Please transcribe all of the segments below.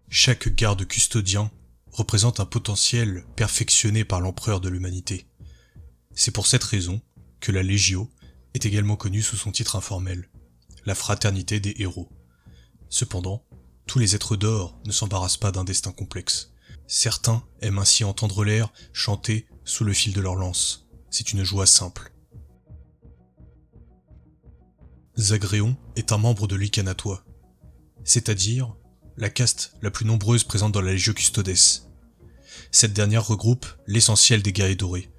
Chaque garde custodien représente un potentiel perfectionné par l'empereur de l'humanité. C'est pour cette raison que la Légio est également connue sous son titre informel, la fraternité des héros. Cependant, tous les êtres d'or ne s'embarrassent pas d'un destin complexe. Certains aiment ainsi entendre l'air chanter sous le fil de leur lance. C'est une joie simple. Zagréon est un membre de l'Ikanatois, c'est-à-dire la caste la plus nombreuse présente dans la Légio Custodes. Cette dernière regroupe l'essentiel des guerriers dorés,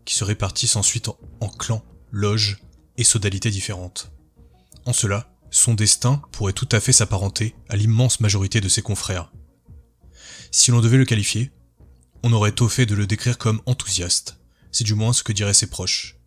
qui se répartissent ensuite en clans, loges et sodalités différentes. En cela, son destin pourrait tout à fait s'apparenter à l'immense majorité de ses confrères. Si l'on devait le qualifier, on aurait tôt fait de le décrire comme enthousiaste, c'est du moins ce que diraient ses proches.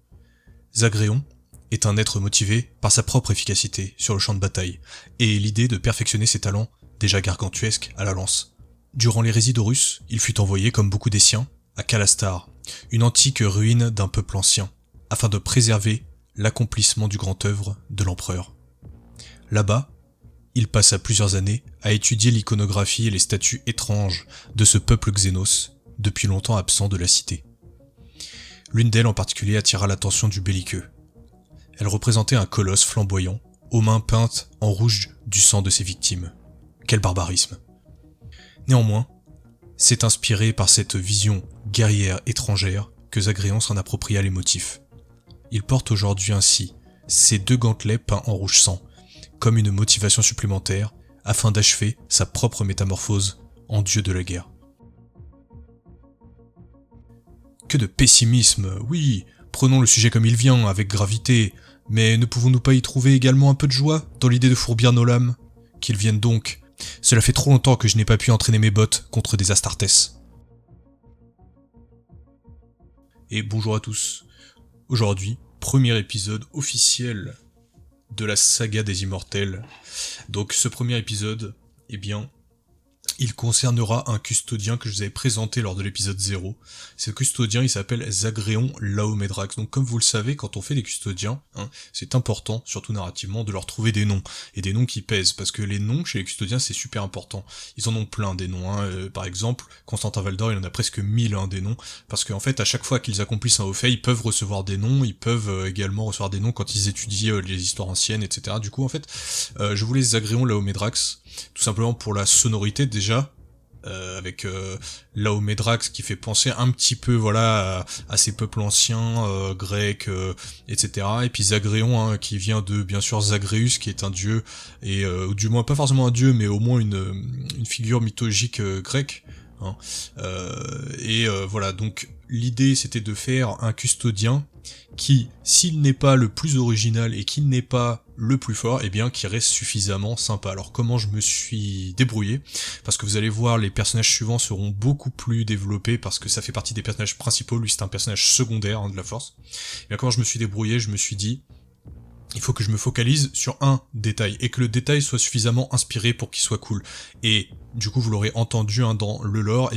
Zagréon est un être motivé par sa propre efficacité sur le champ de bataille, et l'idée de perfectionner ses talents déjà gargantuesques à la lance. Durant l'hérésie d'Horus, il fut envoyé, comme beaucoup des siens, à Calastar, une antique ruine d'un peuple ancien, afin de préserver l'accomplissement du grand œuvre de l'empereur. Là-bas, il passa plusieurs années à étudier l'iconographie et les statues étranges de ce peuple xénos, depuis longtemps absent de la cité. L'une d'elles en particulier attira l'attention du belliqueux. Elle représentait un colosse flamboyant, aux mains peintes en rouge du sang de ses victimes. Quel barbarisme! Néanmoins, c'est inspiré par cette vision guerrière étrangère que Zagréon s'en appropria les motifs. Il porte aujourd'hui ainsi ses 2 gantelets peints en rouge sang, comme une motivation supplémentaire afin d'achever sa propre métamorphose en dieu de la guerre. Que de pessimisme, oui, prenons le sujet comme il vient, avec gravité, mais ne pouvons-nous pas y trouver également un peu de joie dans l'idée de fourbir nos lames? Qu'ils viennent donc. Cela fait trop longtemps que je n'ai pas pu entraîner mes bottes contre des Astartes. Et bonjour à tous. Aujourd'hui, premier épisode officiel de la saga des Immortels. Donc ce premier épisode, il concernera un custodien que je vous avais présenté lors de l'épisode 0. Ce custodien, il s'appelle Zagréon Laomedrax. Donc comme vous le savez, quand on fait des custodiens, c'est important, surtout narrativement, de leur trouver des noms. Et des noms qui pèsent, parce que les noms chez les custodiens, c'est super important. Ils en ont plein des noms. Par exemple, Constantin Valdor, il en a presque 1000 des noms. Parce qu'en fait, à chaque fois qu'ils accomplissent un haut fait, ils peuvent recevoir des noms. Ils peuvent également recevoir des noms quand ils étudient les histoires anciennes, etc. Du coup, en fait, je voulais Zagréon Laomedrax, tout simplement pour la sonorité déjà, avec Laomedrax qui fait penser un petit peu à ces peuples anciens, grecs, etc. Et puis Zagréon qui vient de bien sûr Zagreus qui est un dieu, et ou du moins pas forcément un dieu mais au moins une figure mythologique grecque. Voilà, donc l'idée c'était de faire un custodien qui, s'il n'est pas le plus original et qu'il n'est pas le plus fort, qui reste suffisamment sympa. Alors comment je me suis débrouillé? Parce que vous allez voir, les personnages suivants seront beaucoup plus développés parce que ça fait partie des personnages principaux, lui c'est un personnage secondaire de la force. Et bien comment je me suis débrouillé? Je me suis dit, il faut que je me focalise sur un détail, et que le détail soit suffisamment inspiré pour qu'il soit cool. Et du coup, vous l'aurez entendu dans le lore,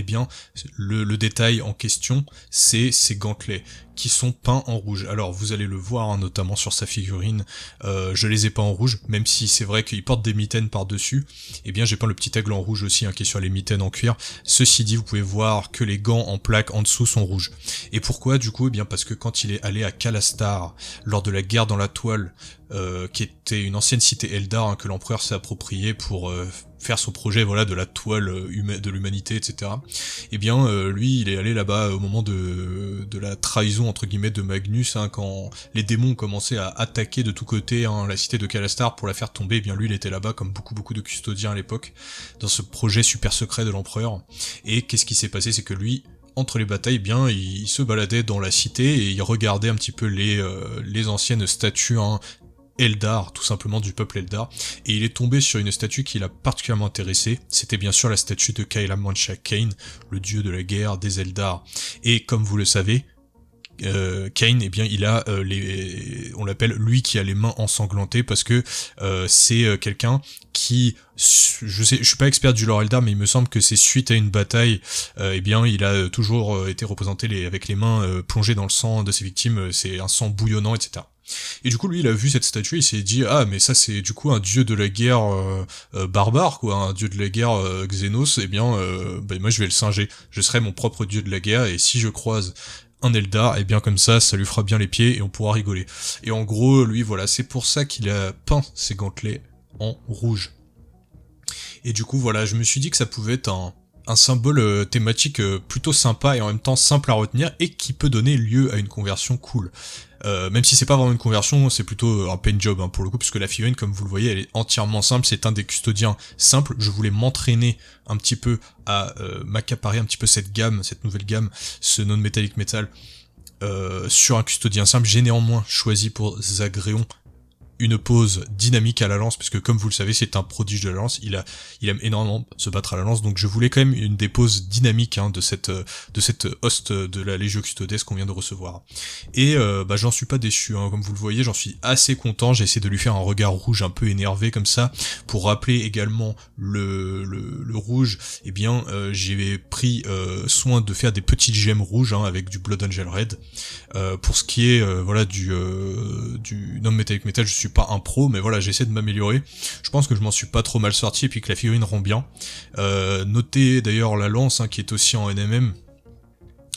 le détail en question, c'est ces gantelets, qui sont peints en rouge. Alors, vous allez le voir, notamment sur sa figurine, je les ai pas en rouge, même si c'est vrai qu'il porte des mitaines par-dessus, j'ai peint le petit aigle en rouge aussi, qui est sur les mitaines en cuir. Ceci dit, vous pouvez voir que les gants en plaque en dessous sont rouges. Et pourquoi, du coup? Parce que quand il est allé à Calastar, lors de la guerre dans la toile, qui était une ancienne cité Eldar, que l'empereur s'est approprié pour faire son projet de la toile de l'humanité, etc. Lui il est allé là-bas au moment de la trahison entre guillemets de Magnus, quand les démons ont commencé à attaquer de tous côtés la cité de Calastar pour la faire tomber. Lui il était là-bas comme beaucoup de custodiens à l'époque dans ce projet super secret de l'empereur. Et qu'est-ce qui s'est passé? C'est que lui, entre les batailles, il se baladait dans la cité et il regardait un petit peu les anciennes statues Eldar, tout simplement du peuple Eldar, et il est tombé sur une statue qui l'a particulièrement intéressé. C'était bien sûr la statue de Caella Mancha Cain, le dieu de la guerre des Eldar. Et comme vous le savez, Cain, il a on l'appelle lui qui a les mains ensanglantées, parce que c'est quelqu'un qui, je suis pas expert du lore Eldar, mais il me semble que c'est suite à une bataille, il a toujours été représenté avec les mains plongées dans le sang de ses victimes, c'est un sang bouillonnant, etc. Et du coup, lui, il a vu cette statue, il s'est dit, ah, mais ça, c'est du coup un dieu de la guerre barbare, quoi, un dieu de la guerre Xénos, eh bien, bah, moi, je vais le singer. Je serai mon propre dieu de la guerre, et si je croise un Eldar, et bien comme ça lui fera bien les pieds, et on pourra rigoler. Et en gros, lui, voilà, c'est pour ça qu'il a peint ses gantelets en rouge. Et du coup, voilà, je me suis dit que ça pouvait être un symbole thématique plutôt sympa et en même temps simple à retenir et qui peut donner lieu à une conversion cool. Même si c'est pas vraiment une conversion, c'est plutôt un paint job hein, pour le coup, puisque la figurine, comme vous le voyez, elle est entièrement simple, c'est un des custodiens simples. Je voulais m'entraîner un petit peu à m'accaparer un petit peu cette gamme, cette nouvelle gamme, ce non-metallic metal, sur un custodien simple. J'ai néanmoins choisi pour Zagreon une pose dynamique à la lance, parce que comme vous le savez, c'est un prodige de la lance, il aime énormément se battre à la lance, donc je voulais quand même une des poses dynamiques hein, de cette host de la Legio Custodes qu'on vient de recevoir. Et bah j'en suis pas déçu, hein, comme vous le voyez, j'en suis assez content, j'ai essayé de lui faire un regard rouge un peu énervé comme ça, pour rappeler également le rouge, eh bien j'ai pris soin de faire des petites gemmes rouges hein, avec du Blood Angel Red. Pour ce qui est voilà du non-metallic metal, je suis pas un pro, mais voilà, j'essaie de m'améliorer. Je pense que je m'en suis pas trop mal sorti, et puis que la figurine rend bien. Notez d'ailleurs la lance, hein, qui est aussi en NMM.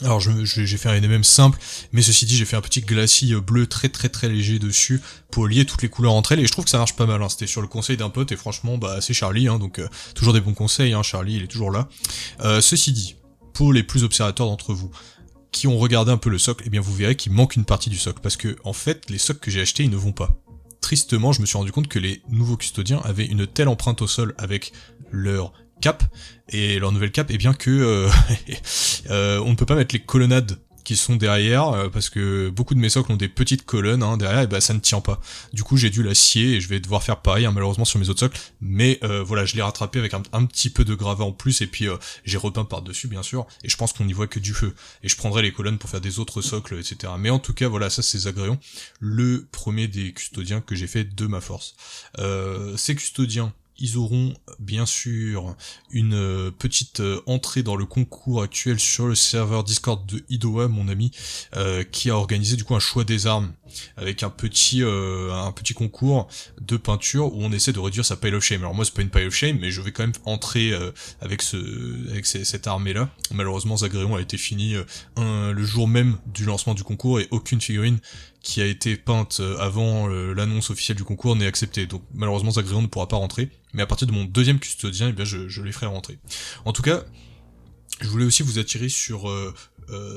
Alors j'ai fait un NMM simple, mais ceci dit j'ai fait un petit glacis bleu très très très léger dessus pour lier toutes les couleurs entre elles, et je trouve que ça marche pas mal, hein. C'était sur le conseil d'un pote, et franchement bah c'est Charlie, hein, donc toujours des bons conseils, hein, Charlie il est toujours là. Ceci dit, pour les plus observateurs d'entre vous, qui ont regardé un peu le socle, eh bien vous verrez qu'il manque une partie du socle, parce que en fait les socles que j'ai achetés ils ne vont pas. Tristement, je me suis rendu compte que les nouveaux custodiens avaient une telle empreinte au sol avec leur cape et leur nouvelle cape, et bien que on ne peut pas mettre les colonnades qui sont derrière, parce que beaucoup de mes socles ont des petites colonnes hein, derrière, et bah ça ne tient pas. Du coup j'ai dû la scier, et je vais devoir faire pareil hein, malheureusement sur mes autres socles, mais voilà, je l'ai rattrapé avec un petit peu de gravat en plus, et puis j'ai repeint par-dessus bien sûr, et je pense qu'on n'y voit que du feu. Et je prendrai les colonnes pour faire des autres socles, etc. Mais en tout cas voilà, ça c'est Zagreon, le premier des custodiens que j'ai fait de ma force. Ces custodiens, ils auront bien sûr une petite entrée dans le concours actuel sur le serveur Discord de Idoa, mon ami, qui a organisé du coup un choix des armes avec un petit concours de peinture où on essaie de réduire sa pile of shame. Alors moi c'est pas une pile of shame, mais je vais quand même entrer avec cette armée là. Malheureusement Zagreon a été fini le jour même du lancement du concours, et aucune figurine qui a été peinte avant l'annonce officielle du concours n'est acceptée. Donc malheureusement Zagreon ne pourra pas rentrer, mais à partir de mon deuxième custodien, eh bien je les ferai rentrer. En tout cas, je voulais aussi vous attirer sur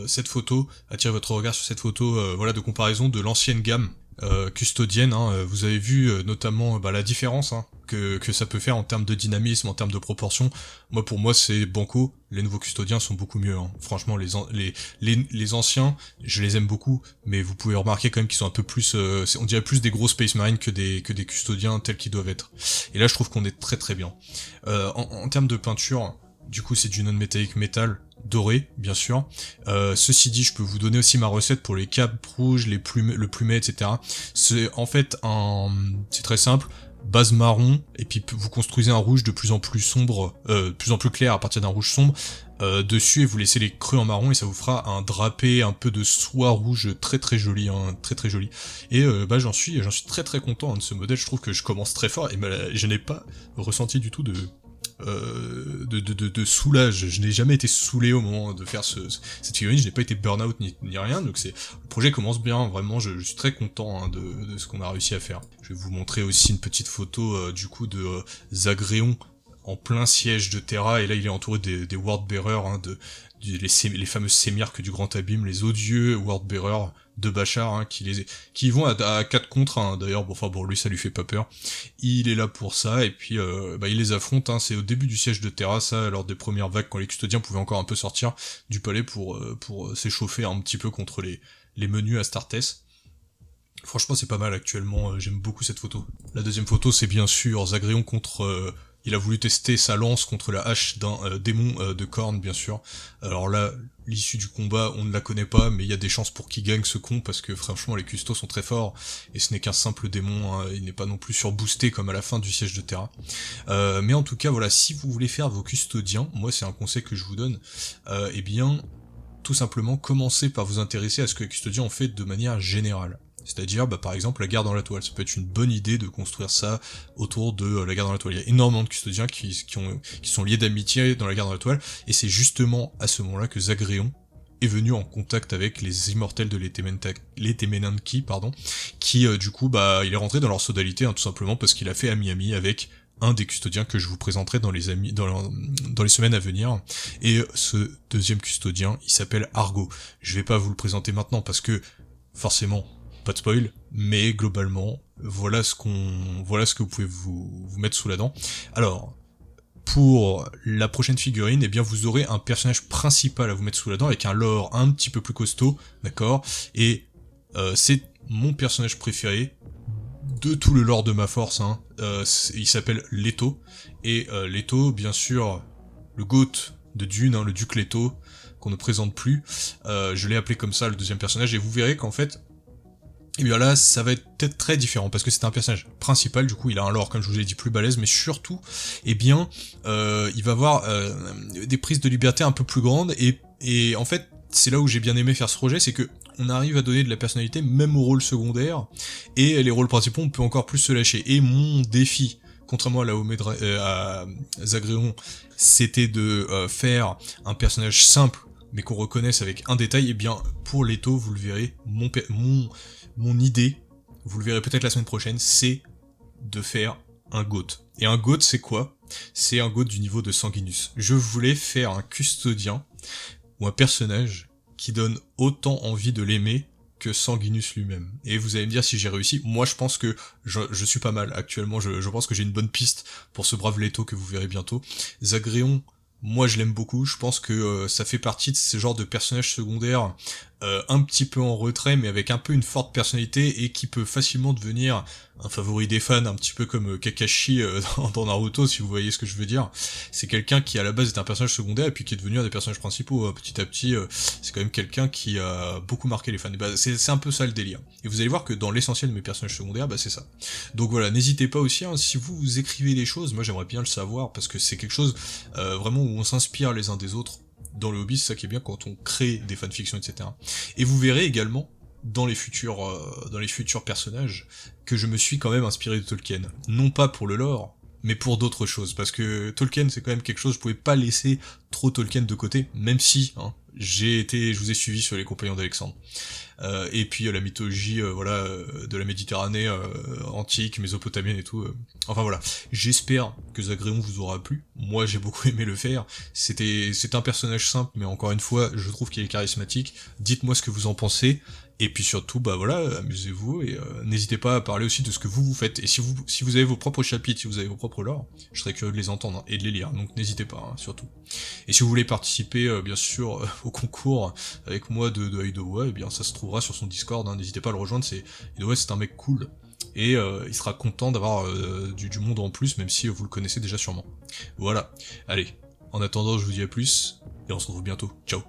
cette photo, attirer votre regard sur cette photo voilà, de comparaison de l'ancienne gamme custodienne, hein. Vous avez vu notamment la différence hein, que ça peut faire en termes de dynamisme, en termes de proportion. Moi pour moi c'est banco, les nouveaux custodiens sont beaucoup mieux, hein. Franchement les anciens, je les aime beaucoup, mais vous pouvez remarquer quand même qu'ils sont un peu plus, on dirait plus des gros Space Marines que des custodiens tels qu'ils doivent être. Et là je trouve qu'on est très très bien. En termes de peinture, du coup c'est du non-metallic metal, doré, bien sûr. Ceci dit, je peux vous donner aussi ma recette pour les capes rouges, le plumet, etc. C'est en fait c'est très simple, base marron, et puis vous construisez un rouge de plus en plus sombre, de plus en plus clair à partir d'un rouge sombre, dessus, et vous laissez les creux en marron, et ça vous fera un drapé un peu de soie rouge très très joli, hein, très très joli. Et j'en suis très très content hein, de ce modèle. Je trouve que je commence très fort, et je n'ai pas ressenti du tout de soulage. Je n'ai jamais été saoulé au moment de faire cette figurine, je n'ai pas été burn-out ni rien, donc le projet commence bien, vraiment, je suis très content hein, de ce qu'on a réussi à faire. Je vais vous montrer aussi une petite photo du coup de Zagreon en plein siège de Terra, et là il est entouré des Wordbearers, hein, les fameux sémirques du Grand Abîme, les odieux Wordbearers de Bashar, hein, qui vont à 4 contre 1, d'ailleurs, bon lui ça lui fait pas peur, il est là pour ça, et puis il les affronte, hein, c'est au début du siège de Terra, ça, lors des premières vagues, quand les custodiens pouvaient encore un peu sortir du palais pour s'échauffer un petit peu contre les menus Astartes. Franchement c'est pas mal actuellement, j'aime beaucoup cette photo. La deuxième photo c'est bien sûr Zagreon contre... il a voulu tester sa lance contre la hache d'un démon de Khorne, bien sûr. Alors là, l'issue du combat, on ne la connaît pas, mais il y a des chances pour qu'il gagne ce con, parce que franchement, les custos sont très forts, et ce n'est qu'un simple démon, hein, il n'est pas non plus surboosté comme à la fin du siège de Terra. Mais en tout cas, voilà, si vous voulez faire vos custodiens, moi c'est un conseil que je vous donne, eh bien, tout simplement, commencez par vous intéresser à ce que les custodiens ont fait de manière générale. C'est-à-dire, par exemple, la guerre dans la toile. Ça peut être une bonne idée de construire ça autour de la guerre dans la toile. Il y a énormément de custodiens qui sont liés d'amitié dans la guerre dans la toile, et c'est justement à ce moment-là que Zagreon est venu en contact avec les immortels de l'Etemenanki, qui du coup, il est rentré dans leur sodalité, tout simplement parce qu'il a fait ami-ami avec un des custodiens que je vous présenterai dans les semaines à venir. Et ce deuxième custodien, il s'appelle Argo. Je vais pas vous le présenter maintenant parce que, forcément, pas de spoil, mais globalement, voilà ce que vous pouvez vous mettre sous la dent. Alors, pour la prochaine figurine, vous aurez un personnage principal à vous mettre sous la dent avec un lore un petit peu plus costaud, d'accord ? Et c'est mon personnage préféré de tout le lore de ma force, il s'appelle Leto, et Leto, bien sûr, le GOAT de Dune, le duc Leto, qu'on ne présente plus, je l'ai appelé comme ça, le deuxième personnage, et vous verrez qu'en fait, là, ça va être peut-être très différent, parce que c'est un personnage principal, du coup, il a un lore, comme je vous ai dit, plus balèze, mais surtout, il va avoir des prises de liberté un peu plus grandes, et en fait, c'est là où j'ai bien aimé faire ce projet, c'est que on arrive à donner de la personnalité même aux rôles secondaires, et les rôles principaux, on peut encore plus se lâcher. Et mon défi, contrairement à Zagreon, c'était de faire un personnage simple, mais qu'on reconnaisse avec un détail. Et bien, pour Leto, vous le verrez, mon idée, vous le verrez peut-être la semaine prochaine, c'est de faire un GOAT. Et un GOAT, c'est quoi ? C'est un GOAT du niveau de Sanguinus. Je voulais faire un custodien, ou un personnage qui donne autant envie de l'aimer que Sanguinus lui-même. Et vous allez me dire si j'ai réussi. Moi, je pense que je suis pas mal actuellement. Je pense que j'ai une bonne piste pour ce brave Leto que vous verrez bientôt. Zagreon, moi, je l'aime beaucoup. Je pense que ça fait partie de ce genre de personnage secondaire un petit peu en retrait, mais avec un peu une forte personnalité et qui peut facilement devenir un favori des fans, un petit peu comme Kakashi dans Naruto, si vous voyez ce que je veux dire. C'est quelqu'un qui à la base est un personnage secondaire et puis qui est devenu un des personnages principaux petit à petit. C'est quand même quelqu'un qui a beaucoup marqué les fans. Et c'est un peu ça le délire. Et vous allez voir que dans l'essentiel de mes personnages secondaires, c'est ça. Donc voilà, n'hésitez pas aussi, si vous écrivez des choses, moi j'aimerais bien le savoir parce que c'est quelque chose vraiment où on s'inspire les uns des autres. Dans le hobby, c'est ça qui est bien quand on crée des fanfictions, etc. Et vous verrez également dans les futurs personnages que je me suis quand même inspiré de Tolkien. Non pas pour le lore, mais pour d'autres choses. Parce que Tolkien, c'est quand même quelque chose, je pouvais pas laisser trop Tolkien de côté, même si je vous ai suivi sur les Compagnons d'Alexandre. Et puis la mythologie de la Méditerranée antique, mésopotamienne et tout. Enfin voilà, j'espère que Zagreon vous aura plu. Moi j'ai beaucoup aimé le faire. C'est un personnage simple, mais encore une fois, je trouve qu'il est charismatique. Dites-moi ce que vous en pensez. Et puis surtout, amusez-vous et n'hésitez pas à parler aussi de ce que vous faites. Et si vous avez vos propres chapitres, si vous avez vos propres lores, je serais curieux de les entendre et de les lire. Donc n'hésitez pas, surtout. Et si vous voulez participer, bien sûr, au concours avec moi de Idowa, eh bien ça se trouvera sur son Discord. N'hésitez pas à le rejoindre. Idowa, c'est un mec cool. Et il sera content d'avoir du monde en plus, même si vous le connaissez déjà sûrement. Voilà. Allez. En attendant, je vous dis à plus. Et on se retrouve bientôt. Ciao.